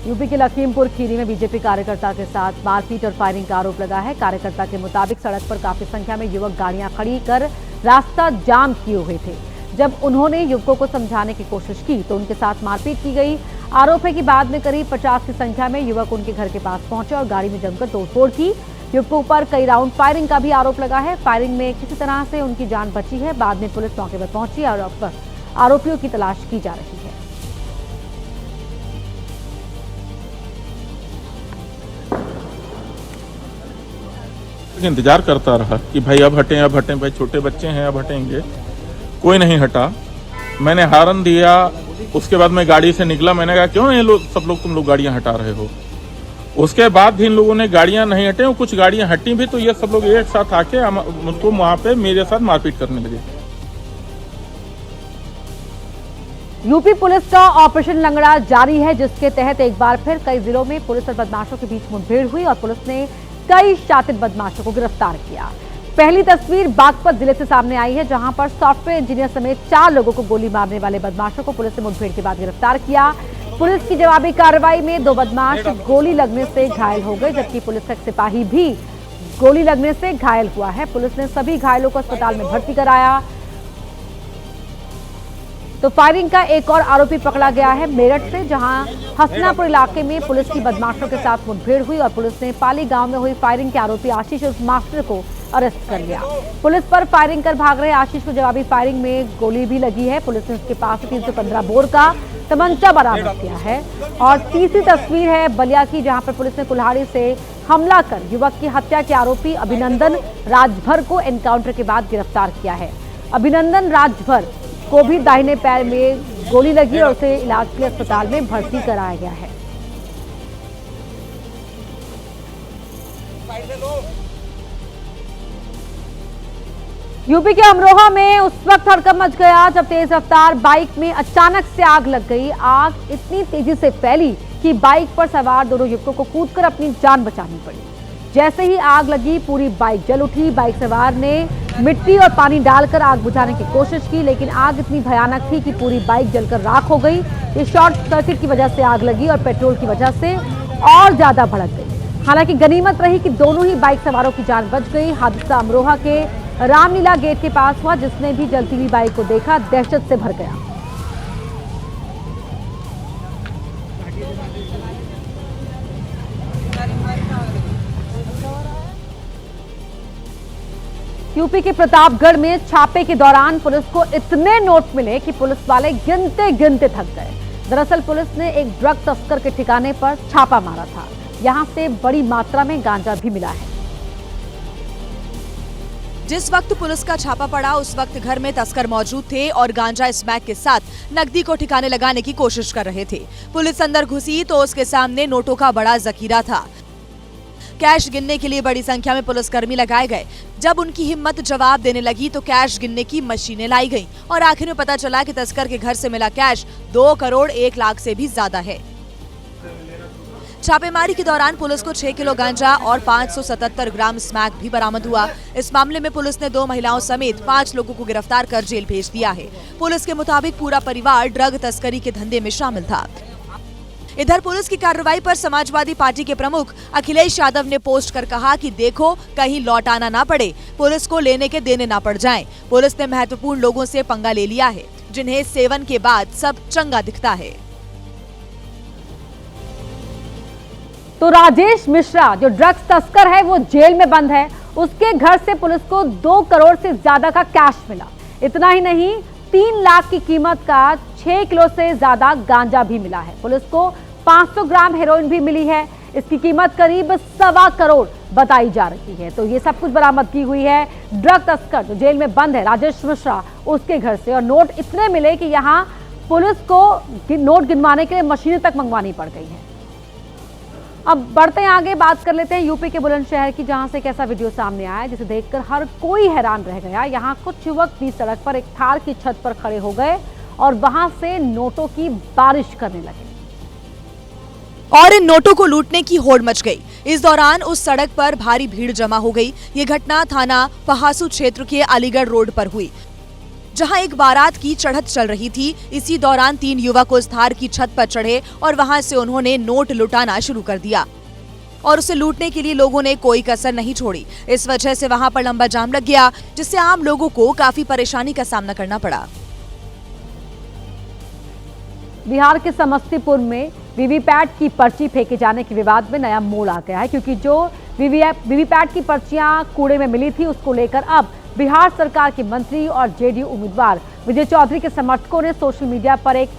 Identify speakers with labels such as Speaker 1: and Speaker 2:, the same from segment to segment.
Speaker 1: UP के लखीमपुर खीरी में BJP कार्यकर्ता के साथ मारपीट और फायरिंग का आरोप लगा है। कार्यकर्ता के मुताबिक सड़क पर काफी संख्या में युवक गाड़ियां खड़ी कर रास्ता जाम किए हुए थे। जब उन्होंने युवकों को समझाने की कोशिश की तो उनके साथ मारपीट की गई। आरोप है कि बाद में करीब 50 की संख्या में युवक उनके घर के पास पहुंचे और गाड़ी में जमकर तोड़फोड़ की। युवकों पर कई राउंड फायरिंग का भी आरोप लगा है। फायरिंग में किसी तरह से उनकी जान बची है। बाद में पुलिस मौके पर पहुंची और आरोपियों की तलाश की जा रही है।
Speaker 2: इंतजार करता रहा कि भाई अब हटें भाई छोटे बच्चे हैं अब हटेंगे। कोई नहीं हटा। मैंने हारन दिया। उसके बाद मैं गाड़ी से निकला। मैंने कहा क्यों ये लोग सब लोग तुम लोग गाड़ियां हटा रहे हो। उसके बाद भी इन लोगों ने गाड़ियां नहीं हटे और कुछ गाड़ियां हटी भी तो ये सब लोग एक साथ आके मुझको वहां पे मेरे साथ मारपीट करने लगे।
Speaker 1: यूपी पुलिस का ऑपरेशन लंगड़ा जारी है, जिसके तहत एक बार फिर कई जिलों में पुलिस और बदमाशों के बीच मुठभेड़ हुई और पुलिस ने कई शातिर बदमाशों को गिरफ्तार किया। पहली तस्वीर बागपत जिले से सामने आई है, जहां पर सॉफ्टवेयर इंजीनियर समेत 4 लोगों को गोली मारने वाले बदमाशों को पुलिस ने मुठभेड़ के बाद गिरफ्तार किया। पुलिस की जवाबी कार्रवाई में 2 बदमाश गोली लगने से घायल हो गए, जबकि पुलिस का एक सिपाही भी गोली लगने से घायल हुआ है। पुलिस ने सभी घायलों को अस्पताल में भर्ती कराया। तो फायरिंग का एक और आरोपी पकड़ा गया है मेरठ से, जहां हसनापुर इलाके में पुलिस की बदमाशों के साथ मुठभेड़ हुई और पुलिस ने पाली गांव में हुई फायरिंग के आरोपी आशीष उर्फ मास्टर को अरेस्ट कर लिया। पुलिस पर फायरिंग कर भाग रहे आशीष को जवाबी फायरिंग में गोली भी लगी है। पुलिस ने उसके पास 315 बोर का तमंचा बरामद किया है। और तीसरी तस्वीर है बलिया की, जहां पर पुलिस ने कुल्हाड़ी से हमला कर युवक की हत्या के आरोपी अभिनंदन राजभर को एनकाउंटर के बाद गिरफ्तार किया है। अभिनंदन राजभर को भी दाहिने पैर में गोली लगी और उसे इलाज के लिए अस्पताल में भर्ती कराया गया है। यूपी के अमरोहा में उस वक्त हड़कंप मच गया जब तेज रफ्तार बाइक में अचानक से आग लग गई। आग इतनी तेजी से फैली कि बाइक पर सवार दोनों युवकों को कूदकर अपनी जान बचानी पड़ी। जैसे ही आग लगी पूरी बाइक जल उठी। बाइक सवार ने मिट्टी और पानी डालकर आग बुझाने की कोशिश की, लेकिन आग इतनी भयानक थी कि पूरी बाइक जलकर राख हो गई। ये शॉर्ट सर्किट की वजह से आग लगी और पेट्रोल की वजह से और ज्यादा भड़क गई। हालांकि गनीमत रही कि दोनों ही बाइक सवारों की जान बच गई। हादसा अमरोहा के रामलीला गेट के पास हुआ। जिसने भी जलती हुई बाइक को देखा दहशत से भर गया। यूपी के प्रतापगढ़ में छापे के दौरान पुलिस को इतने नोट मिले कि पुलिस वाले गिनते गिनते थक गए। दरअसल पुलिस ने एक ड्रग तस्कर के ठिकाने पर छापा मारा था। यहां से बड़ी मात्रा में गांजा भी मिला है।
Speaker 3: जिस वक्त पुलिस का छापा पड़ा उस वक्त घर में तस्कर मौजूद थे और गांजा स्मैक के साथ नकदी को ठिकाने लगाने की कोशिश कर रहे थे। पुलिस अंदर घुसी तो उसके सामने नोटों का बड़ा जखीरा था। कैश गिनने के लिए बड़ी संख्या में पुलिसकर्मी लगाए गए। जब उनकी हिम्मत जवाब देने लगी तो कैश गिनने की मशीनें लाई गईं और आखिर में पता चला कि तस्कर के घर से मिला कैश 2 करोड़ 1 लाख से भी ज्यादा है। छापेमारी के दौरान पुलिस को 6 किलो गांजा और 577 ग्राम स्मैक भी बरामद हुआ। इस मामले में पुलिस ने 2 महिलाओं समेत 5 लोगों को गिरफ्तार कर जेल भेज दिया है। पुलिस के मुताबिक पूरा परिवार ड्रग तस्करी के धंधे में शामिल था। इधर पुलिस की कार्रवाई पर समाजवादी पार्टी के प्रमुख अखिलेश यादव ने पोस्ट कर कहा कि देखो कहीं लौटाना ना पड़े, पुलिस को लेने के देने ना पड़ जाएं। पुलिस ने महत्वपूर्ण लोगों से पंगा ले लिया है, जिन्हें सेवन के बाद सब चंगा दिखता है।
Speaker 1: तो राजेश मिश्रा जो ड्रग्स तस्कर है वो जेल में बंद है। उसके घर से पुलिस को 2 करोड़ से ज्यादा का कैश मिला। इतना ही नहीं 3 लाख की कीमत का 6 किलो से ज्यादा गांजा भी मिला है। पुलिस को 500 ग्राम हेरोइन भी मिली है। इसकी कीमत करीब 1.25 करोड़ बताई जा रही है। तो ये सब कुछ बरामद की हुई है। ड्रग तस्कर जो जेल में बंद है राजेश मिश्रा, उसके घर से। और नोट इतने मिले कि यहाँ पुलिस को नोट गिनवाने के लिए मशीनें तक मंगवानी पड़ गई है। अब बढ़ते हैं आगे, बात कर लेते हैं यूपी के बुलंदशहर की, जहां से एक ऐसा वीडियो सामने आया जिसे देखकर हर कोई हैरान रह गया। यहां कुछ युवक बीच सड़क पर एक थार की छत पर खड़े हो गए और वहां से नोटों की बारिश करने लगे
Speaker 3: और इन नोटों को लूटने की होड़ मच गई। इस दौरान उस सड़क पर भारी भीड़ जमा हो गई। ये घटना थाना पहासू क्षेत्र के अलीगढ़ रोड पर हुई। जहां एक बारात की चढ़त चल रही थी। इसी दौरान 3 युवक उस थार की छत पर चढ़े और वहां से उन्होंने नोट लुटाना शुरू कर दिया और उसे लूटने के लिए लोगों ने कोई कसर नहीं छोड़ी। इस वजह से वहां पर लंबा जाम लग गया, जिससे आम लोगों को काफी परेशानी का सामना करना पड़ा।
Speaker 1: बिहार के समस्तीपुर में वीवीपैट की पर्ची फेंके जाने के विवाद में नया मोड़ आ गया है, क्योंकि जो वीवीपैट की पर्चियां कूड़े में मिली थी, उसको लेकर अब बिहार सरकार के मंत्री और जेडीयू उम्मीदवार विजय चौधरी के समर्थकों ने सोशल मीडिया पर एक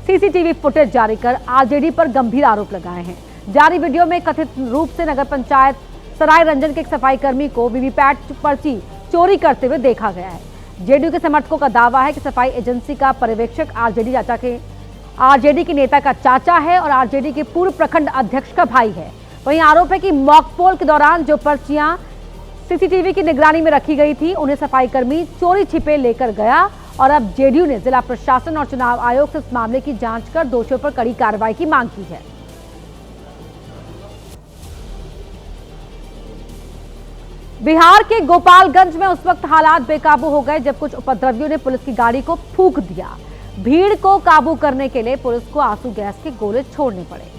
Speaker 1: सीसीटीवी फुटेज जारी कर आरजेडी पर गंभीर आरोप लगाए हैं। जारी वीडियो में कथित रूप से नगर पंचायत सराय रंजन के एक सफाई कर्मी को वीवीपैट पर्ची चोरी करते हुए देखा गया है। जेडीयू के समर्थकों का दावा है कि सफाई एजेंसी का पर्यवेक्षक आरजेडी के नेता का चाचा है और आरजेडी के पूर्व प्रखंड अध्यक्ष का भाई है। वहीं आरोप है कि मॉक पोल के दौरान जो पर्चियां सीसीटीवी की निगरानी में रखी गई थी, उन्हें सफाई कर्मी चोरी छिपे लेकर गया और अब जेडीयू ने जिला प्रशासन और चुनाव आयोग से इस मामले की जांच कर दोषियों पर कड़ी कार्रवाई की मांग की है। बिहार के गोपालगंज में उस वक्त हालात बेकाबू हो गए जब कुछ उपद्रवियों ने पुलिस की गाड़ी को फूंक दिया। भीड़ को काबू करने के लिए पुलिस को आंसू गैस के गोले छोड़ने पड़े।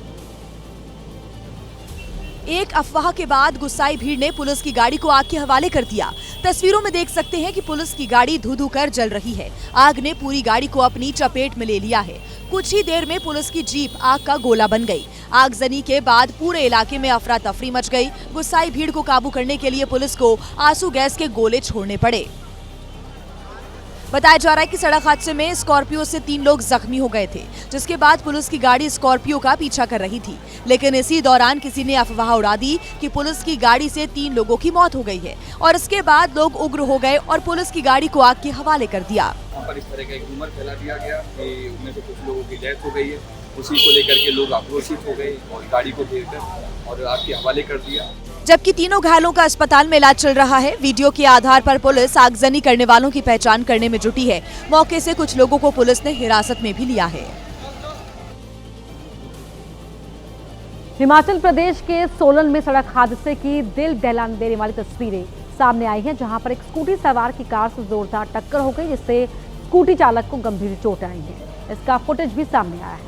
Speaker 3: एक अफवाह के बाद गुस्साई भीड़ ने पुलिस की गाड़ी को आग के हवाले कर दिया। तस्वीरों में देख सकते हैं कि पुलिस की गाड़ी धू-धू कर जल रही है। आग ने पूरी गाड़ी को अपनी चपेट में ले लिया है। कुछ ही देर में पुलिस की जीप आग का गोला बन गई। आगजनी के बाद पूरे इलाके में अफरा तफरी मच गई। गुस्साई भीड़ को काबू करने के लिए पुलिस को आंसू गैस के गोले छोड़ने पड़े। बताया जा रहा है कि सड़क हादसे में स्कॉर्पियो से 3 लोग जख्मी हो गए थे, जिसके बाद पुलिस की गाड़ी स्कॉर्पियो का पीछा कर रही थी। लेकिन इसी दौरान किसी ने अफवाह उड़ा दी कि पुलिस की गाड़ी से 3 लोगों की मौत हो गई है और इसके बाद लोग उग्र हो गए और पुलिस की गाड़ी को आग के हवाले कर दिया।
Speaker 4: वहाँ पर इस तरह का एक रूमर फैला दिया गया कि उनमें से कुछ लोगों की डेथ हो गई है। उसी को लेकर के लोग आक्रोशित हो गए और गाड़ी को घेरकर और आग के हवाले कर दिया।
Speaker 3: जबकि तीनों घायलों का अस्पताल में इलाज चल रहा है। वीडियो के आधार पर पुलिस आगजनी करने वालों की पहचान करने में जुटी है। मौके से कुछ लोगों को पुलिस ने हिरासत में भी लिया है।
Speaker 1: हिमाचल प्रदेश के सोलन में सड़क हादसे की दिल दहलाने देने वाली तस्वीरें सामने आई हैं, जहां पर एक स्कूटी सवार की कार से जोरदार टक्कर हो गई, जिससे स्कूटी चालक को गंभीर चोट आई है। इसका फुटेज भी सामने आया है।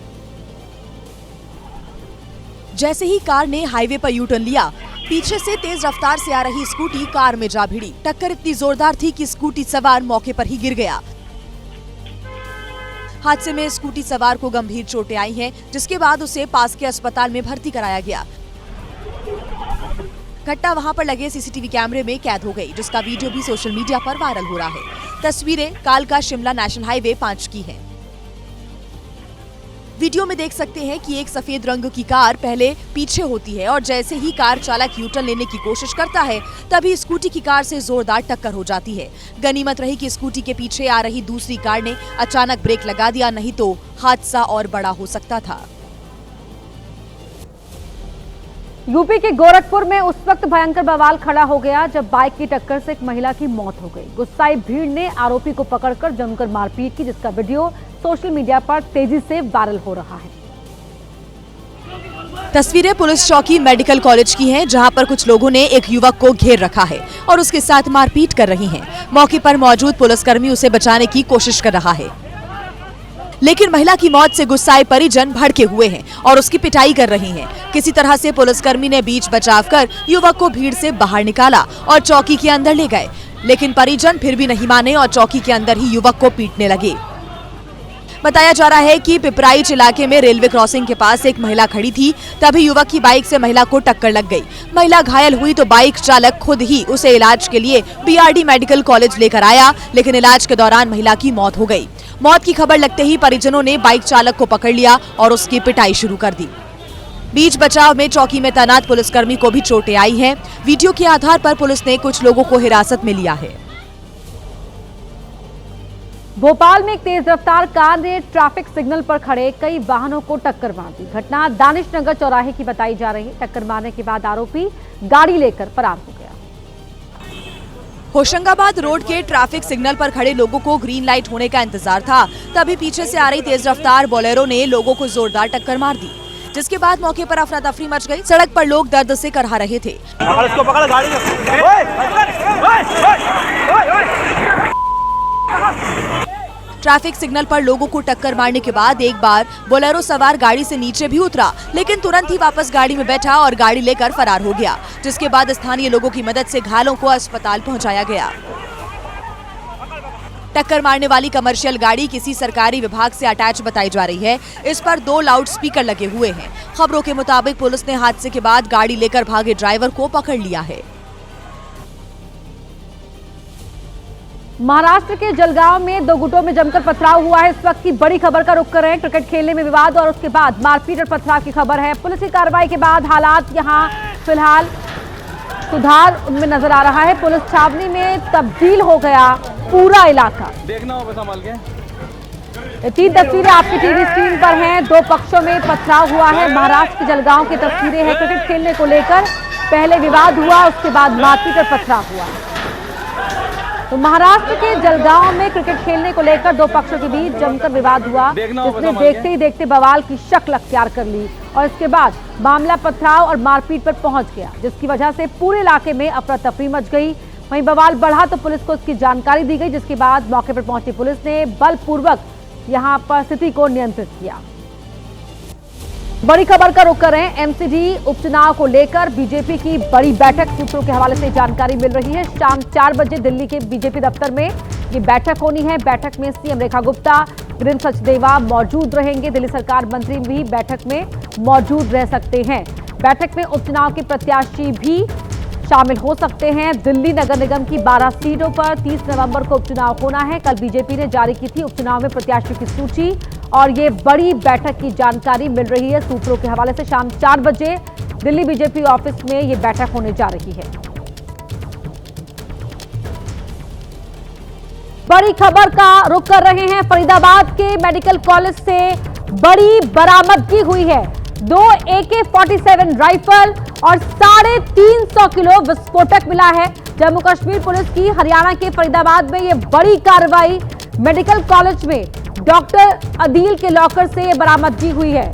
Speaker 3: जैसे ही कार ने हाईवे पर यू टर्न लिया, पीछे से तेज रफ्तार से आ रही स्कूटी कार में जा भिड़ी। टक्कर इतनी जोरदार थी कि स्कूटी सवार मौके पर ही गिर गया। हादसे में स्कूटी सवार को गंभीर चोटें आई हैं, जिसके बाद उसे पास के अस्पताल में भर्ती कराया गया। घटना वहां पर लगे सीसीटीवी कैमरे में कैद हो गई, जिसका वीडियो भी सोशल मीडिया पर वायरल हो रहा है। तस्वीरें कालका शिमला नेशनल हाईवे 5 की हैं। वीडियो में देख सकते हैं कि एक सफेद रंग की कार पहले पीछे होती है और जैसे ही कार चालक यू टर्न लेने की कोशिश करता है, तभी स्कूटी की कार से जोरदार टक्कर हो जाती है। गनीमत रही कि स्कूटी के पीछे आ रही दूसरी कार ने अचानक ब्रेक लगा दिया, नहीं तो हादसा और बड़ा हो सकता था।
Speaker 1: यूपी के गोरखपुर में उस वक्त भयंकर बवाल खड़ा हो गया जब बाइक की टक्कर से एक महिला की मौत हो गई। गुस्साई भीड़ ने आरोपी को पकड़कर जमकर मारपीट की, जिसका वीडियो सोशल मीडिया पर तेजी से वायरल हो रहा है।
Speaker 3: तस्वीरें पुलिस चौकी मेडिकल कॉलेज की हैं, जहां पर कुछ लोगों ने एक युवक को घेर रखा है और उसके साथ मारपीट कर रही हैं। मौके पर मौजूद पुलिसकर्मी उसे बचाने की कोशिश कर रहा है, लेकिन महिला की मौत से गुस्साए परिजन भड़के हुए हैं और उसकी पिटाई कर रही हैं। किसी तरह से पुलिसकर्मी ने बीच बचाव कर युवक को भीड़ से बाहर निकाला और चौकी के अंदर ले गए, लेकिन परिजन फिर भी नहीं माने और चौकी के अंदर ही युवक को पीटने लगे। बताया जा रहा है कि पिपराइच इलाके में रेलवे क्रॉसिंग के पास एक महिला खड़ी थी, तभी युवक की बाइक से महिला को टक्कर लग गई। महिला घायल हुई तो बाइक चालक खुद ही उसे इलाज के लिए बीआरडी मेडिकल कॉलेज लेकर आया, लेकिन इलाज के दौरान महिला की मौत हो गई। मौत की खबर लगते ही परिजनों ने बाइक चालक को पकड़ लिया और उसकी पिटाई शुरू कर दी। बीच बचाव में चौकी में तैनात पुलिसकर्मी को भी चोटें आई हैं। वीडियो के आधार पर पुलिस ने कुछ लोगों को हिरासत में लिया है।
Speaker 1: भोपाल में एक तेज रफ्तार कार ने ट्रैफिक सिग्नल पर खड़े कई वाहनों को टक्कर मार दी। घटना दानिश नगर चौराहे की बताई जा रही है। टक्कर मारने के बाद आरोपी गाड़ी लेकर फरार हो गया।
Speaker 3: होशंगाबाद रोड के ट्रैफिक सिग्नल पर खड़े लोगों को ग्रीन लाइट होने का इंतजार था, तभी पीछे से आ रही तेज रफ्तार बोलेरो ने लोगों को जोरदार टक्कर मार दी, जिसके बाद मौके पर अफरा तफरी मच गई। सड़क पर लोग दर्द से करहा रहे थे। ट्रैफिक सिग्नल पर लोगों को टक्कर मारने के बाद एक बार बोलेरो सवार गाड़ी से नीचे भी उतरा, लेकिन तुरंत ही वापस गाड़ी में बैठा और गाड़ी लेकर फरार हो गया, जिसके बाद स्थानीय लोगों की मदद से घायलों को अस्पताल पहुंचाया गया। टक्कर मारने वाली कमर्शियल गाड़ी किसी सरकारी विभाग से अटैच बताई जा रही है। इस पर 2 लाउड स्पीकर लगे हुए हैं। खबरों के मुताबिक पुलिस ने हादसे के बाद गाड़ी लेकर भागे ड्राइवर को पकड़ लिया है।
Speaker 1: महाराष्ट्र के जलगांव में 2 गुटों में जमकर पथराव हुआ है। इस वक्त की बड़ी खबर का रुख कर रहे हैं। क्रिकेट खेलने में विवाद और उसके बाद मारपीट और पथराव की खबर है। पुलिस की कार्रवाई के बाद हालात यहां फिलहाल सुधार उनमें नजर आ रहा है। पुलिस छावनी में तब्दील हो गया पूरा इलाका।
Speaker 5: देखना होगा संभाल के।
Speaker 1: ये 3 तस्वीरें आपकी टीवी स्क्रीन पर हैं। 2 पक्षों में पथराव हुआ है। महाराष्ट्र के जलगांव की तस्वीरें हैं। क्रिकेट खेलने को लेकर पहले विवाद हुआ, उसके बाद मारपीट और पथराव हुआ। तो महाराष्ट्र के जलगांव में क्रिकेट खेलने को लेकर 2 पक्षों के बीच जमकर विवाद हुआ, जिसने देखते ही देखते बवाल की शक्ल अख्तियार कर ली और इसके बाद मामला पथराव और मारपीट पर पहुंच गया, जिसकी वजह से पूरे इलाके में अफरा तफरी मच गई। वहीं बवाल बढ़ा तो पुलिस को इसकी जानकारी दी गई, जिसके बाद मौके पर पहुंची पुलिस ने बलपूर्वक यहां पर स्थिति को नियंत्रित किया। बड़ी खबर का रुख कर रहे हैं। एमसीडी उपचुनाव को लेकर बीजेपी की बड़ी बैठक, सूत्रों के हवाले से जानकारी मिल रही है। शाम 4 बजे दिल्ली के बीजेपी दफ्तर में ये बैठक होनी है। बैठक में सीएम रेखा गुप्ता, वीरेंद्र सचदेवा मौजूद रहेंगे। दिल्ली सरकार मंत्री भी बैठक में मौजूद रह सकते हैं। बैठक में उपचुनाव के प्रत्याशी भी शामिल हो सकते हैं। दिल्ली नगर निगम की 12 सीटों पर 30 नवंबर को उपचुनाव होना है। कल बीजेपी ने जारी की थी उपचुनाव में प्रत्याशियों की सूची और ये बड़ी बैठक की जानकारी मिल रही है सूत्रों के हवाले से। शाम 4 बजे दिल्ली बीजेपी ऑफिस में ये बैठक होने जा रही है। बड़ी खबर का रुख कर रहे हैं। फरीदाबाद के मेडिकल कॉलेज से बड़ी बरामदगी हुई है। 2 AK-47 राइफल और 350 किलो विस्फोटक मिला है। जम्मू कश्मीर पुलिस की हरियाणा के फरीदाबाद में ये बड़ी कार्रवाई मेडिकल कॉलेज में डॉक्टर अदील के लॉकर से ये बरामदगी हुई है।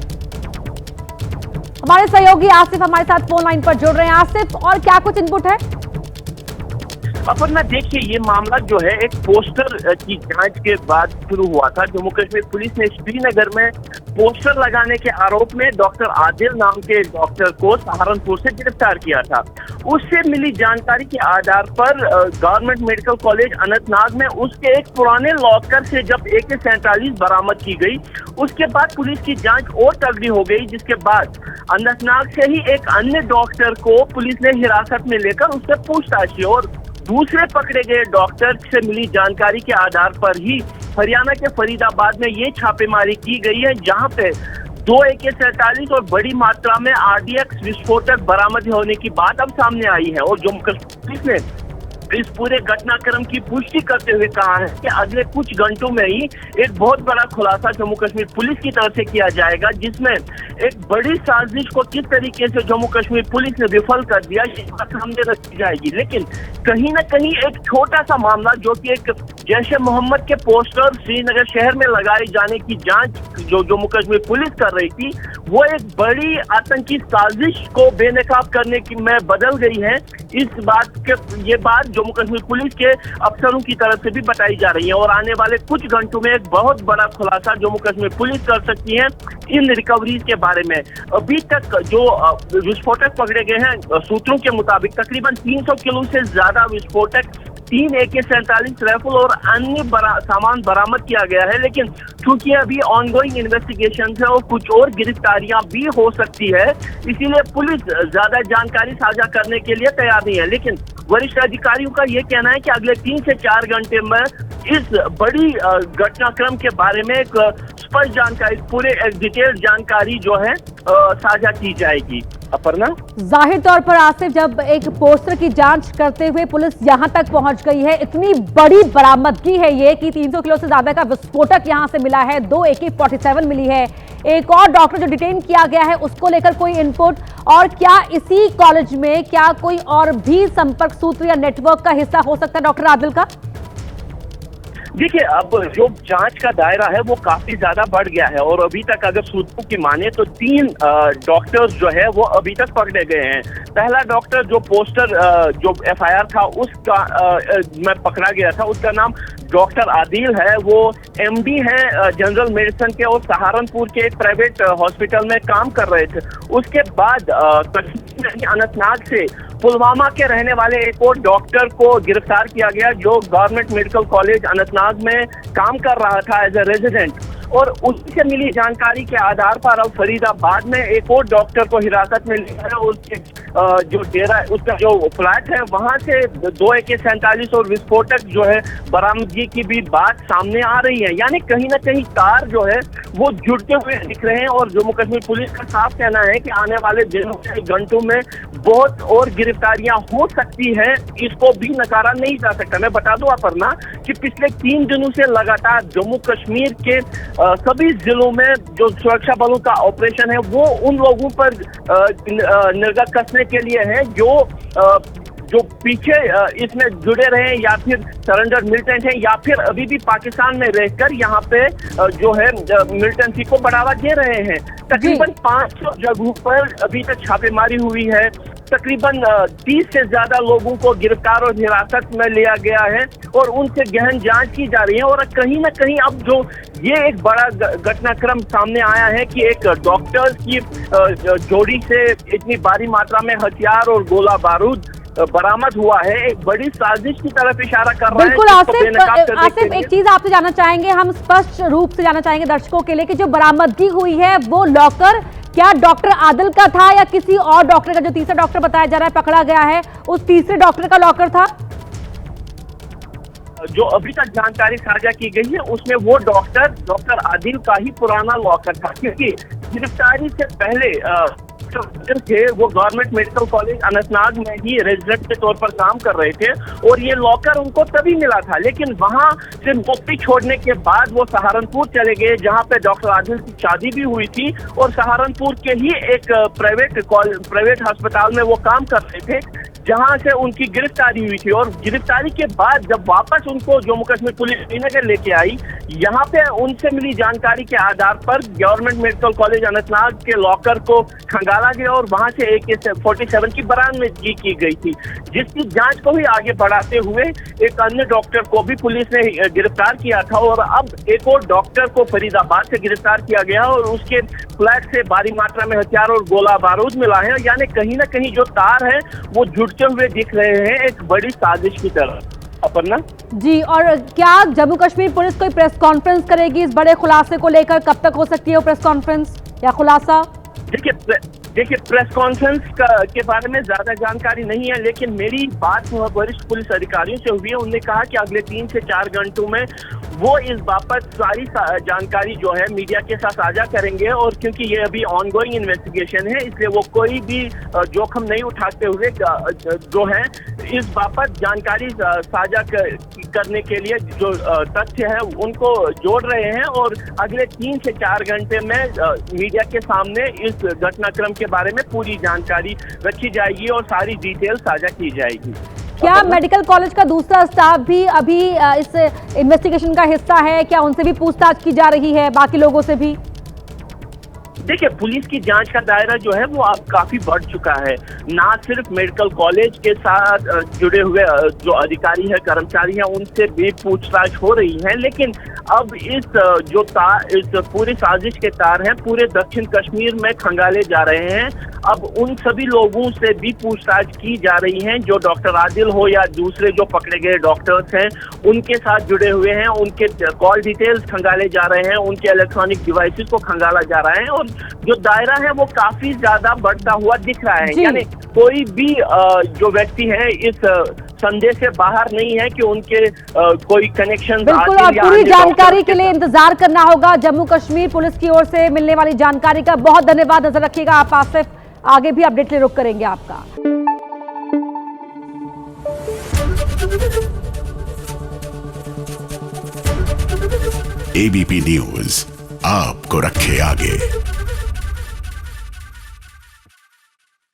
Speaker 1: हमारे सहयोगी आसिफ हमारे साथ फोन लाइन पर जुड़ रहे हैं। आसिफ, और क्या कुछ इनपुट है?
Speaker 6: अपर्णा, देखिए, ये मामला जो है एक पोस्टर की जांच के बाद शुरू हुआ था। जम्मू कश्मीर पुलिस ने श्रीनगर में पोस्टर लगाने के आरोप में डॉक्टर आदिल नाम के डॉक्टर को सहारनपुर से गिरफ्तार किया था। उससे मिली जानकारी के आधार पर गवर्नमेंट मेडिकल कॉलेज अनंतनाग में उसके एक पुराने लॉकर से जब AK-47 बरामद की गई, उसके बाद पुलिस की जांच और तगड़ी हो गई, जिसके बाद अनंतनाग से ही एक अन्य डॉक्टर को पुलिस ने हिरासत में लेकर उससे पूछताछ की और दूसरे पकड़े गए डॉक्टर से मिली जानकारी के आधार पर ही हरियाणा के फरीदाबाद में ये छापेमारी की गई है, जहां पे 2 AK-47 और बड़ी मात्रा में RDX विस्फोटक बरामद होने की बात अब सामने आई है। और जम्मू कश्मीर पुलिस ने इस पूरे घटनाक्रम की पुष्टि करते हुए कहा है कि अगले कुछ घंटों में ही एक बहुत बड़ा खुलासा जम्मू कश्मीर पुलिस की तरफ से किया जाएगा, जिसमें एक बड़ी साजिश को किस तरीके से जम्मू कश्मीर पुलिस ने विफल कर दिया, ये बात सामने रखी जाएगी। लेकिन कहीं न कहीं एक छोटा सा मामला, जो कि एक जैश-ए मोहम्मद के पोस्टर श्रीनगर शहर में लगाए जाने की जांच जो जम्मू कश्मीर पुलिस कर रही थी, वो एक बड़ी आतंकी साजिश को बेनकाब करने की में बदल गई है। इस बात के ये बात जम्मू कश्मीर पुलिस के अफसरों की तरफ से भी बताई जा रही है और आने वाले कुछ घंटों में एक बहुत बड़ा खुलासा जम्मू कश्मीर पुलिस कर सकती है इन रिकवरीज के बारे में। अभी तक जो विस्फोटक पकड़े गए हैं, सूत्रों के मुताबिक तकरीबन 300 किलो से ज्यादा विस्फोटक, 3 AK-47 राइफल और अन्य सामान बरामद किया गया है। लेकिन चूंकि अभी ऑनगोइंग इन्वेस्टिगेशन है और कुछ और गिरफ्तारियां भी हो सकती है, इसीलिए पुलिस ज्यादा जानकारी साझा करने के लिए तैयार नहीं है। लेकिन वरिष्ठ अधिकारियों का ये कहना है कि अगले 3 से 4 घंटे में इस बड़ी घटनाक्रम के बारे में एक स्पष्ट जानकारी, पूरे एक डिटेल जानकारी जो है साझा की जाएगी। अपर्णा,
Speaker 1: जाहिर तौर पर आसिफ, जब एक पोस्टर की जांच करते हुए पुलिस यहां तक पहुंच गई है, इतनी बड़ी बरामदगी है ये कि 300 किलो से ज्यादा का विस्फोटक यहां से मिला है, 2 AK-47 मिली है, एक और डॉक्टर जो डिटेन किया गया है उसको लेकर कोई इनपुट, और क्या इसी कॉलेज में क्या कोई और भी संपर्क सूत्र या नेटवर्क का हिस्सा हो सकता है डॉक्टर आदिल का?
Speaker 6: देखिए, अब जो जांच का दायरा है वो काफी ज्यादा बढ़ गया है और अभी तक अगर सूत्रों की माने तो 3 डॉक्टर्स जो है वो अभी तक पकड़े गए हैं। पहला डॉक्टर जो पोस्टर जो FIR था उसका मैं पकड़ा गया था, उसका नाम डॉक्टर आदिल है। वो MD है जनरल मेडिसिन के और सहारनपुर के एक प्राइवेट हॉस्पिटल में काम कर रहे थे। उसके बाद अनंतनाग से पुलवामा के रहने वाले एक और डॉक्टर को गिरफ्तार किया गया जो गवर्नमेंट मेडिकल कॉलेज अनंतनाग में काम कर रहा था एज ए रेजिडेंट, और उससे मिली जानकारी के आधार पर अब फरीदाबाद में एक और डॉक्टर को हिरासत में लिया है। उसके जो डेरा, उसका जो फ्लैट है वहां से 2 AK-47 और विस्फोटक जो है बरामदगी की भी बात सामने आ रही है। यानी कहीं ना कहीं तार जो है वो जुड़ते हुए दिख रहे हैं और जम्मू कश्मीर पुलिस का साफ कहना है कि आने वाले दिनों में, घंटों में बहुत और गिरफ्तारियां हो सकती है। इसको भी नकारा नहीं जा सकता। मैं बता दूं अपर्णा कि पिछले 3 दिनों से लगातार जम्मू कश्मीर के सभी जिलों में जो सुरक्षा बलों का ऑपरेशन है वो उन लोगों पर निगाह कसने के लिए है जो पीछे इसमें जुड़े रहे या फिर सरेंडर मिलिटेंट हैं या फिर अभी भी पाकिस्तान में रहकर यहाँ पे जो है मिलिटेंसी को बढ़ावा दे रहे हैं। तकरीबन 500 जगहों पर अभी तक छापेमारी हुई है। तकरीबन 30 से ज्यादा लोगों को गिरफ्तार और हिरासत में लिया गया है और उनसे गहन जांच की जा रही है। और कहीं ना कहीं अब जो ये एक बड़ा घटनाक्रम सामने आया है कि एक डॉक्टर की जोड़ी से इतनी भारी मात्रा में हथियार और गोला बारूद बरामद हुआ है, एक बड़ी साजिश की तरफ इशारा कर रहा है।
Speaker 1: बिल्कुल आसिफ, एक चीज आपसे जानना चाहेंगे, हम स्पष्ट रूप से जानना चाहेंगे दर्शकों के लिए कि जो बरामदगी हुई है वो लॉकर क्या डॉक्टर आदिल का था या किसी और डॉक्टर का, जो तीसरा डॉक्टर बताया जा रहा है पकड़ा गया है, उस तीसरे डॉक्टर का लॉकर था?
Speaker 6: जो अभी तक जानकारी साझा की गई है उसमें वो डॉक्टर आदिल का ही पुराना लॉकर था, क्योंकि गिरफ्तारी से पहले थे वो गवर्नमेंट मेडिकल कॉलेज अनंतनाग में ही रेजिडेंट के तौर पर काम कर रहे थे और ये लॉकर उनको तभी मिला था। लेकिन वहां से नौकरी छोड़ने के बाद वो सहारनपुर चले गए जहां पे डॉक्टर आदिल की शादी भी हुई थी और सहारनपुर के ही एक प्राइवेट अस्पताल में वो काम कर रहे थे जहां से उनकी गिरफ्तारी हुई थी। और गिरफ्तारी के बाद जब वापस उनको जम्मू कश्मीर पुलिस श्रीनगर लेके आई, यहाँ पे उनसे मिली जानकारी के आधार पर गवर्नमेंट मेडिकल कॉलेज अनंतनाग के लॉकर को खंगाला गया और वहां से AK-47 की बरामदगी की गई थी, जिसकी जांच को भी आगे बढ़ाते हुए एक अन्य डॉक्टर को भी पुलिस ने गिरफ्तार किया था और अब एक और डॉक्टर को फरीदाबाद से गिरफ्तार किया गया और उसके फ्लैट से भारी मात्रा में हथियार और गोला बारूद मिला है। यानी कहीं ना कहीं जो तार है वो जुड़ते हुए दिख रहे हैं एक बड़ी साजिश की तरह। अपर्णा
Speaker 1: जी, और क्या जम्मू कश्मीर पुलिस कोई प्रेस कॉन्फ्रेंस करेगी इस बड़े खुलासे को लेकर? कब तक हो सकती है वो प्रेस कॉन्फ्रेंस या खुलासा?
Speaker 6: देखिए प्रेस कॉन्फ्रेंस के बारे में ज्यादा जानकारी नहीं है, लेकिन मेरी बात वरिष्ठ पुलिस अधिकारियों से हुई है। उन्होंने कहा कि अगले 3 से 4 घंटों में वो इस बाबत सारी जानकारी जो है मीडिया के साथ साझा करेंगे और क्योंकि ये अभी ऑनगोइंग इन्वेस्टिगेशन है इसलिए वो कोई भी जोखिम नहीं उठाते हुए जो है इस बाबत जानकारी साझा करने के लिए जो तथ्य है उनको जोड़ रहे हैं और अगले 3 से 4 घंटे में मीडिया के सामने इस घटनाक्रम के बारे में पूरी जानकारी रखी जाएगी और सारी डिटेल साझा की जाएगी।
Speaker 1: क्या मेडिकल कॉलेज का दूसरा स्टाफ भी अभी इस इन्वेस्टिगेशन का हिस्सा है? क्या उनसे भी पूछताछ की जा रही है, बाकी लोगों से भी?
Speaker 6: देखिए पुलिस की जांच का दायरा जो है वो अब काफी बढ़ चुका है। ना सिर्फ मेडिकल कॉलेज के साथ जुड़े हुए जो अधिकारी है, कर्मचारी हैं, उनसे भी पूछताछ हो रही है, लेकिन अब इस पूरी साजिश के तार हैं पूरे दक्षिण कश्मीर में खंगाले जा रहे हैं। अब उन सभी लोगों से भी पूछताछ की जा रही है जो डॉक्टर आदिल हो या दूसरे जो पकड़े गए डॉक्टर्स हैं उनके साथ जुड़े हुए हैं। उनके कॉल डिटेल्स खंगाले जा रहे हैं, उनके इलेक्ट्रॉनिक डिवाइसेस को खंगाला जा रहा है और जो दायरा है वो काफी ज्यादा बढ़ता हुआ दिख रहा है। यानी कोई भी जो व्यक्ति है इस संदेश से बाहर नहीं है कि उनके कोई कनेक्शन।
Speaker 1: बिल्कुल, और पूरी जानकारी के लिए इंतजार करना होगा जम्मू कश्मीर पुलिस की ओर से मिलने वाली जानकारी का। बहुत धन्यवाद, नजर रखिएगा आप आसिफ, आगे भी अपडेट ले रुक करेंगे आपका।
Speaker 5: ABP न्यूज आपको रखे आगे।